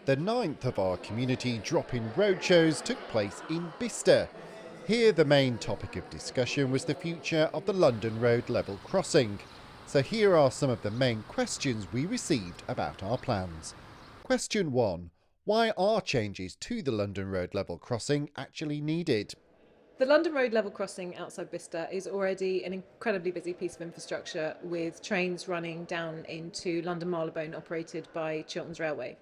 The ninth of our community drop-in roadshows took place in Bicester. Here the main topic of discussion was the future of the London Road level crossing. So here are some of the main questions we received about our plans. Question 1. Why are changes to the London Road level crossing actually needed? The London Road level crossing outside Bicester is already an incredibly busy piece of infrastructure with trains running down into London Marylebone operated by Chilterns Railway.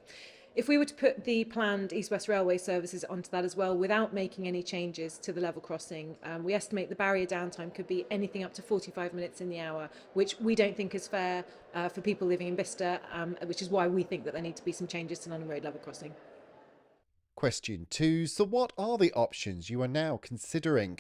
If we were to put the planned East-West Railway services onto that as well without making any changes to the level crossing, we estimate the barrier downtime could be anything up to 45 minutes in the hour, which we don't think is fair for people living in Bicester, which is why we think that there need to be some changes to London Road level crossing. Question 2. So what are the options you are now considering?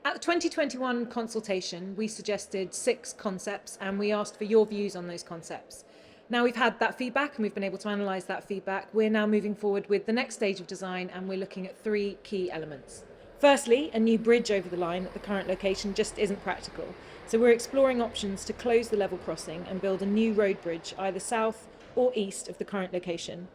At the 2021 consultation, we suggested 6 concepts and we asked for your views on those concepts. Now we've had that feedback and we've been able to analyse that feedback. We're now moving forward with the next stage of design and we're looking at 3 key elements. Firstly, a new bridge over the line at the current location just isn't practical. So we're exploring options to close the level crossing and build a new road bridge either south or east of the current location.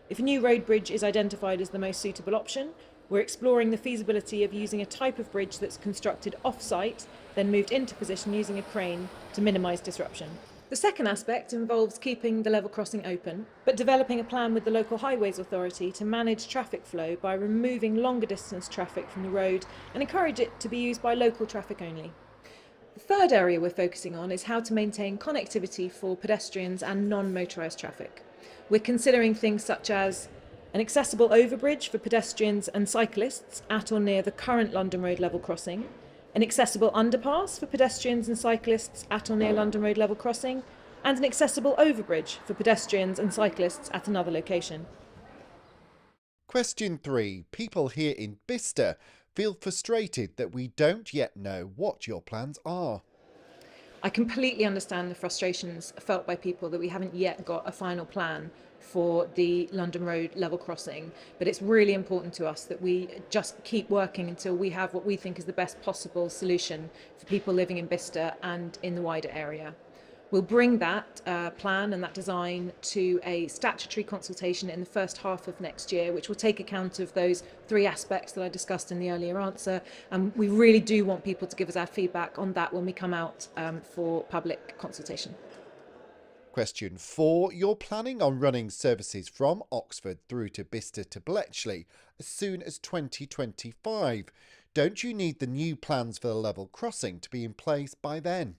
If a new road bridge is identified as the most suitable option, we're exploring the feasibility of using a type of bridge that's constructed off-site, then moved into position using a crane to minimise disruption. The second aspect involves keeping the level crossing open, but developing a plan with the local highways authority to manage traffic flow by removing longer distance traffic from the road and encourage it to be used by local traffic only. The third area we're focusing on is how to maintain connectivity for pedestrians and non-motorised traffic. We're considering things such as an accessible overbridge for pedestrians and cyclists at or near the current London Road level crossing, an accessible underpass for pedestrians and cyclists at or near London Road level crossing, and an accessible overbridge for pedestrians and cyclists at another location. Question 3. People here in Bicester feel frustrated that we don't yet know what your plans are. I completely understand the frustrations felt by people that we haven't yet got a final plan for the London Road level crossing, but it's really important to us that we just keep working until we have what we think is the best possible solution for people living in Bicester and in the wider area. We'll bring that plan and that design to a statutory consultation in the first half of next year, which will take account of those 3 aspects that I discussed in the earlier answer. And we really do want people to give us our feedback on that when we come out for public consultation. Question 4. You're planning on running services from Oxford through to Bicester to Bletchley as soon as 2025. Don't you need the new plans for the level crossing to be in place by then?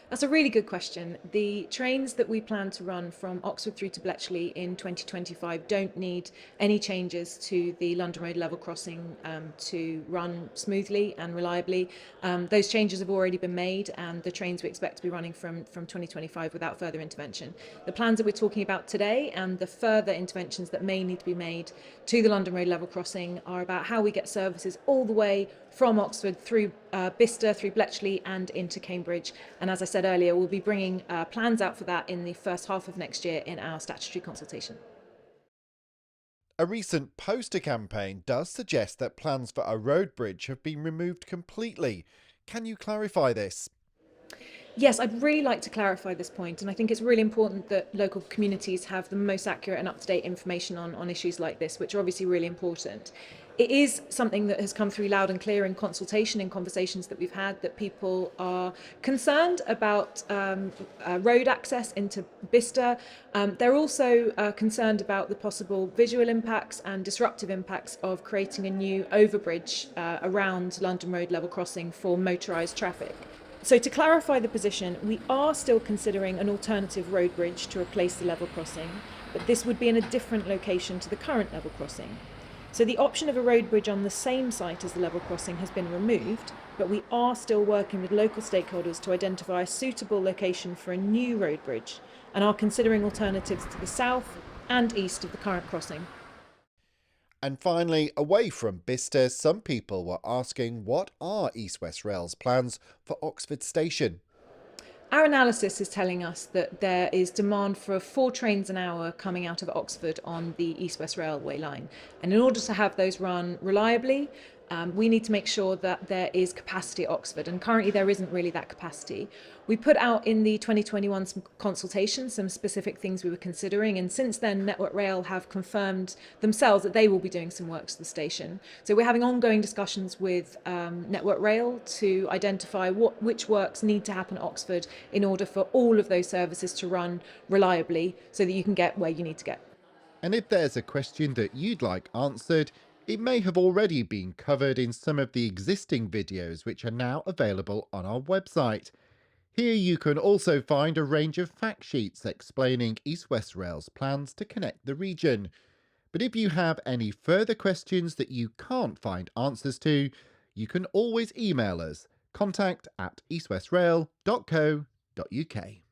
That's a really good question. The trains that we plan to run from Oxford through to Bletchley in 2025 don't need any changes to the London Road level crossing to run smoothly and reliably. Those changes have already been made and the trains we expect to be running from 2025 without further intervention. The plans that we're talking about today and the further interventions that may need to be made to the London Road level crossing are about how we get services all the way from Oxford through Bicester, through Bletchley and into Cambridge. And as I said earlier, we'll be bringing plans out for that in the first half of next year in our statutory consultation. A recent poster campaign does suggest that plans for a road bridge have been removed completely. Can you clarify this? Yes, I'd really like to clarify this point, and I think it's really important that local communities have the most accurate and up-to-date information on issues like this, which are obviously really important. It is something that has come through loud and clear in consultation and conversations that we've had, that people are concerned about road access into Bicester. They're also concerned about the possible visual impacts and disruptive impacts of creating a new overbridge around London Road level crossing for motorised traffic. So to clarify the position, we are still considering an alternative road bridge to replace the level crossing, but this would be in a different location to the current level crossing. So the option of a road bridge on the same site as the level crossing has been removed, but we are still working with local stakeholders to identify a suitable location for a new road bridge and are considering alternatives to the south and east of the current crossing. And finally, away from Bicester, some people were asking what are East West Rail's plans for Oxford Station? Our analysis is telling us that there is demand for 4 trains an hour coming out of Oxford on the East West Railway line. And in order to have those run reliably, We need to make sure that there is capacity at Oxford, and currently there isn't really that capacity. We put out in the 2021 consultation some specific things we were considering, and since then Network Rail have confirmed themselves that they will be doing some works to the station. So we're having ongoing discussions with Network Rail to identify which works need to happen at Oxford in order for all of those services to run reliably so that you can get where you need to get. And if there's a question that you'd like answered, it may have already been covered in some of the existing videos which are now available on our website. Here you can also find a range of fact sheets explaining East West Rail's plans to connect the region. But if you have any further questions that you can't find answers to, you can always email us, contact@eastwestrail.co.uk.